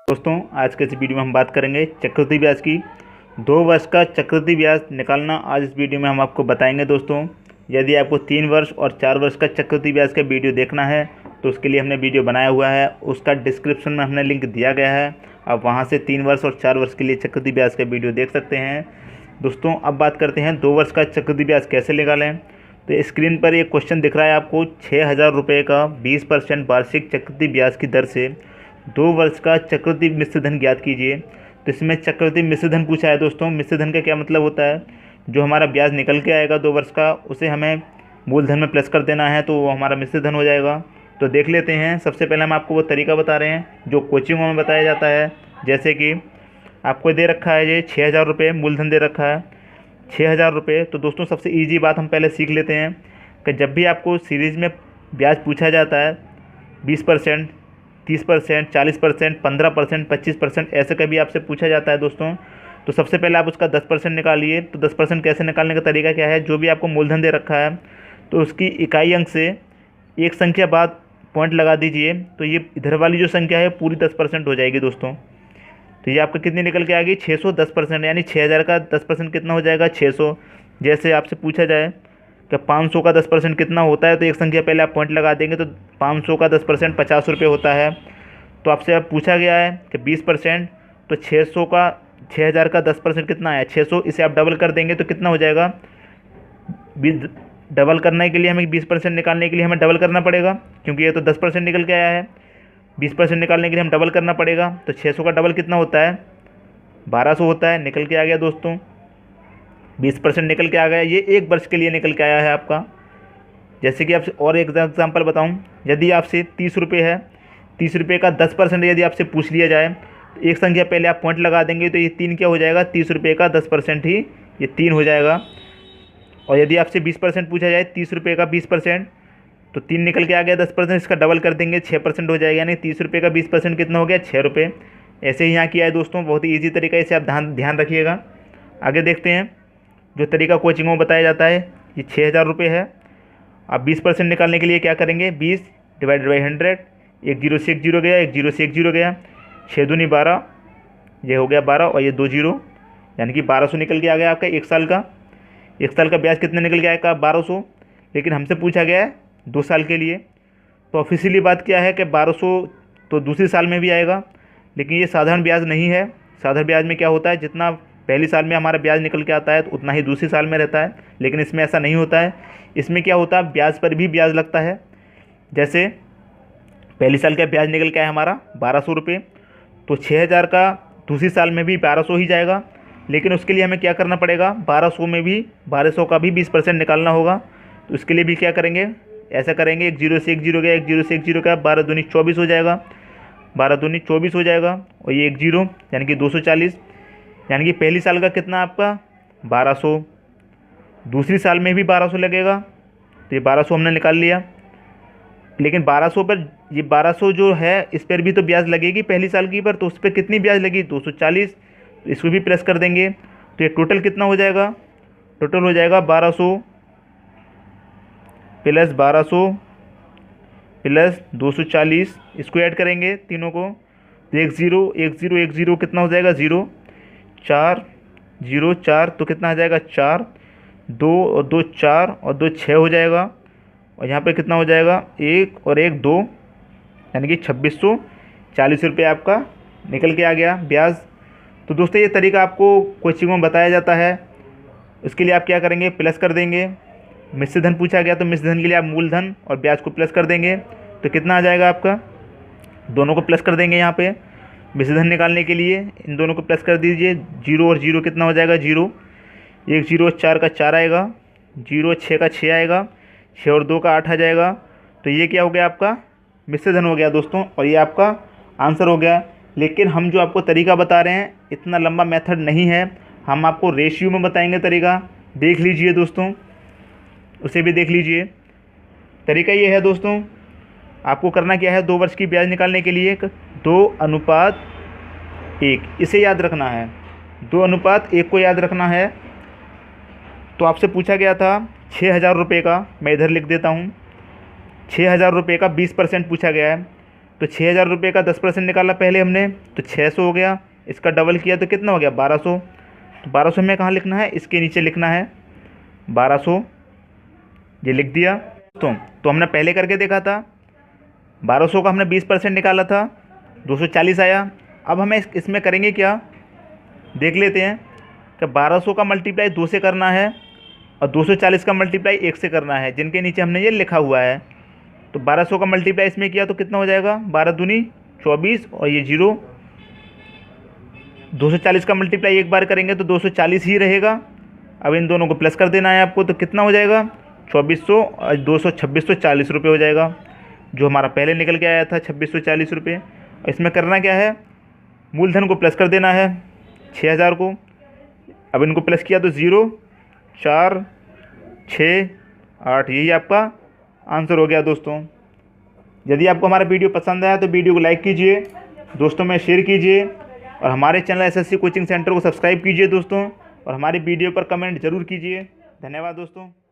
दोस्तों आज के इस वीडियो में हम बात करेंगे चक्रवृद्धि ब्याज की। 2 वर्ष का चक्रवृद्धि ब्याज निकालना आज इस वीडियो में हम आपको बताएंगे। दोस्तों यदि आपको 3 वर्ष और 4 वर्ष का चक्रवृद्धि ब्याज का वीडियो देखना है तो उसके लिए हमने वीडियो बनाया हुआ है, उसका डिस्क्रिप्शन में हमने लिंक दिया गया है। आप वहां से 3 वर्ष और 4 वर्ष के लिए चक्रवृद्धि ब्याज का वीडियो देख सकते हैं। दोस्तों अब बात करते हैं 2 वर्ष का चक्रवृद्धि ब्याज कैसे निकालें। तो स्क्रीन पर एक क्वेश्चन दिख रहा है आपको, 6,000 रुपये का 20% वार्षिक चक्रवृद्धि ब्याज की दर से 2 वर्ष का चक्रवृद्धि मिश्र धन ज्ञात कीजिए। तो इसमें चक्रवृद्धि मिश्र धन पूछा है। दोस्तों मिश्र धन का क्या मतलब होता है, जो हमारा ब्याज निकल के आएगा 2 वर्ष का उसे हमें मूलधन में प्लस कर देना है, तो वो हमारा मिश्र धन हो जाएगा। तो देख लेते हैं। सबसे पहले हम आपको वो तरीका बता रहे हैं जो कोचिंगों में बताया जाता है। जैसे कि आपको दे रखा है ये 6,000 रुपये मूलधन दे रखा है, 6,000 रुपये। तो दोस्तों सबसे ईजी बात हम पहले सीख लेते हैं कि जब भी आपको सीरीज़ में ब्याज पूछा जाता है 20%, 30%, 40%, 15%, 25%, ऐसे कभी आपसे पूछा जाता है दोस्तों, तो सबसे पहले आप उसका 10% निकालिए। तो 10% कैसे निकालने का तरीका क्या है, जो भी आपको मूलधन दे रखा है तो उसकी इकाई अंक से एक संख्या बाद पॉइंट लगा दीजिए। तो ये इधर वाली जो संख्या है पूरी 10% हो जाएगी दोस्तों। तो ये आपका कितनी निकल के आ गई, 600 10%, यानी 6,000 का 10% कितना हो जाएगा, 600। जैसे आपसे पूछा जाए कि 500 का 10% कितना होता है, तो एक संख्या पहले आप पॉइंट लगा देंगे। तो 500 का 10% 50 रुपये होता है। तो आपसे अब पूछा गया है कि 20%, तो 6,000 का 10% कितना है, 600। इसे आप डबल कर देंगे तो कितना हो जाएगा, डबल करने के लिए हमें 20% निकालने के लिए हमें डबल करना पड़ेगा, क्योंकि ये तो 10% निकल के आया है। 20% निकालने के लिए हम डबल करना पड़ेगा। तो 600 का डबल कितना होता है, 1200 होता है। निकल के आ गया दोस्तों, 20% निकल के आ गया। ये 1 वर्ष के लिए निकल के आया है आपका। जैसे कि आपसे और एक एग्जाम्पल बताऊं, यदि आपसे 30 रुपये है, 30 रुपये का 10% यदि आपसे पूछ लिया जाए तो एक संख्या पहले आप पॉइंट लगा देंगे। तो ये 3 क्या हो जाएगा, 30 रुपये का 10% ही ये 3 हो जाएगा। और यदि आपसे 20% पूछा जाए, 30 रुपये का 20%, तो 3 निकल के आ गया 10%, इसका डबल कर देंगे 6% हो जाएगा, यानी 30 रुपये का 20% कितना हो गया, 6 रुपये। ऐसे ही यहाँ किया है दोस्तों, बहुत ही ईजी तरीका है, इसे आप ध्यान रखिएगा। आगे देखते हैं जो तरीका कोचिंगों में बताया जाता है। ये 6,000 रुपये है। आप 20% निकालने के लिए क्या करेंगे, 20 डिवाइडेड बाई 100, एक जीरो से एक जीरो गया, एक जीरो से एक जीरो गया, 6 दूनी 12, ये हो गया 12 और ये 2 जीरो, यानी कि 1200 निकल के आ गया आपका 1 साल का। 1 साल का ब्याज कितने निकल के आएगा, 1200। लेकिन हमसे पूछा गया है 2 साल के लिए, तो ऑफिशियली बात क्या है कि 1200 तो दूसरी साल में भी आएगा। लेकिन ये साधारण ब्याज नहीं है। साधारण ब्याज में क्या होता है, जितना पहली साल में हमारा ब्याज निकल के आता है तो उतना ही दूसरी साल में रहता है। लेकिन इसमें ऐसा नहीं होता है। इसमें क्या होता है, ब्याज पर भी ब्याज लगता है। जैसे पहली साल का ब्याज निकल के आया हमारा 1200 रुपये, तो 6,000 का दूसरी साल में भी 1200 ही जाएगा। लेकिन उसके लिए हमें क्या करना पड़ेगा, 1200 का भी 20% निकालना होगा। तो उसके लिए भी क्या करेंगे, ऐसा करेंगे, एक जीरो से एक जीरो गया, एक जीरो से एक जीरो का, 12 दूनी 24 हो जाएगा, 12 दूनी 24 हो जाएगा। और ये एक जीरो यानी कि 240, यानी कि पहली साल का कितना आपका 1200, दूसरी साल में भी 1200 लगेगा। तो ये 1200 हमने निकाल लिया। लेकिन 1200 पर, ये 1200 जो है इस पर भी तो ब्याज लगेगी पहली साल की पर, तो उस पर कितनी ब्याज लगी, 240। तो इसको भी प्लस कर देंगे। तो ये टोटल कितना हो जाएगा, टोटल हो जाएगा 1200 प्लस 1200 प्लस 240। इसको ऐड करेंगे तीनों को, तो एक जीरो एक जीरो एक जीरो कितना हो जाएगा, 0, 4 0 4, तो कितना आ जाएगा 4, 2 और 2 4 और 2 6 हो जाएगा। और यहाँ पे कितना हो जाएगा, 1 और 1 2, यानी कि 2640 रुपये आपका निकल के आ गया ब्याज। तो दोस्तों ये तरीका आपको कोचिंगों में बताया जाता है। उसके लिए आप क्या करेंगे, प्लस कर देंगे। मिश्र धन पूछा गया तो मिश्र धन के लिए आप मूलधन और ब्याज को प्लस कर देंगे। तो कितना आ जाएगा आपका, दोनों को प्लस कर देंगे। यहाँ पे मिश्र धन निकालने के लिए इन दोनों को प्लस कर दीजिए। 0 और 0 कितना हो जाएगा, 0, 1 0 4 का 4 आएगा, 0 6 का 6 आएगा, 6 और 2 का 8 आ जाएगा। तो ये क्या हो गया, आपका मिश्र धन हो गया दोस्तों, और ये आपका आंसर हो गया। लेकिन हम जो आपको तरीका बता रहे हैं इतना लंबा मेथड नहीं है, हम आपको रेशियो में बताएंगे तरीका। देख लीजिए दोस्तों, उसे भी देख लीजिए। तरीका ये है दोस्तों, आपको करना क्या है, 2 वर्ष की ब्याज निकालने के लिए 2:1, इसे याद रखना है। 2:1 को याद रखना है। तो आपसे पूछा गया था 6,000 रुपये का, मैं इधर लिख देता हूँ, 6,000 रुपये का 20% पूछा गया है। तो 6,000 रुपये का 10% निकाला पहले हमने, तो 600 हो गया। इसका डबल किया तो कितना हो गया 1200। तो 1200 में कहाँ लिखना है, इसके नीचे लिखना है 1200, ये लिख दिया। तो हमने पहले करके देखा था, 1200 का हमने 20% निकाला था, 240 आया। अब हमें इसमें करेंगे क्या, देख लेते हैं कि 1200 का मल्टीप्लाई 2 से करना है और 240 का मल्टीप्लाई 1 से करना है, जिनके नीचे हमने ये लिखा हुआ है। तो 1200 का मल्टीप्लाई इसमें किया तो कितना हो जाएगा, 12 दूनी 24 और ये 0। 240 का मल्टीप्लाई एक बार करेंगे तो 240 ही रहेगा। अब इन दोनों को प्लस कर देना है आपको, तो कितना हो जाएगा 2400 और 200 2640 रुपये हो जाएगा, जो हमारा पहले निकल के आया था 2640 रुपये। और इसमें करना क्या है, मूलधन को प्लस कर देना है 6000 को। अब इनको प्लस किया तो 0 4 6 8, यही आपका आंसर हो गया दोस्तों। यदि आपको हमारा वीडियो पसंद आया तो वीडियो को लाइक कीजिए, दोस्तों में शेयर कीजिए और हमारे चैनल एसएससी कोचिंग सेंटर को सब्सक्राइब कीजिए दोस्तों, और हमारी वीडियो पर कमेंट जरूर कीजिए। धन्यवाद दोस्तों।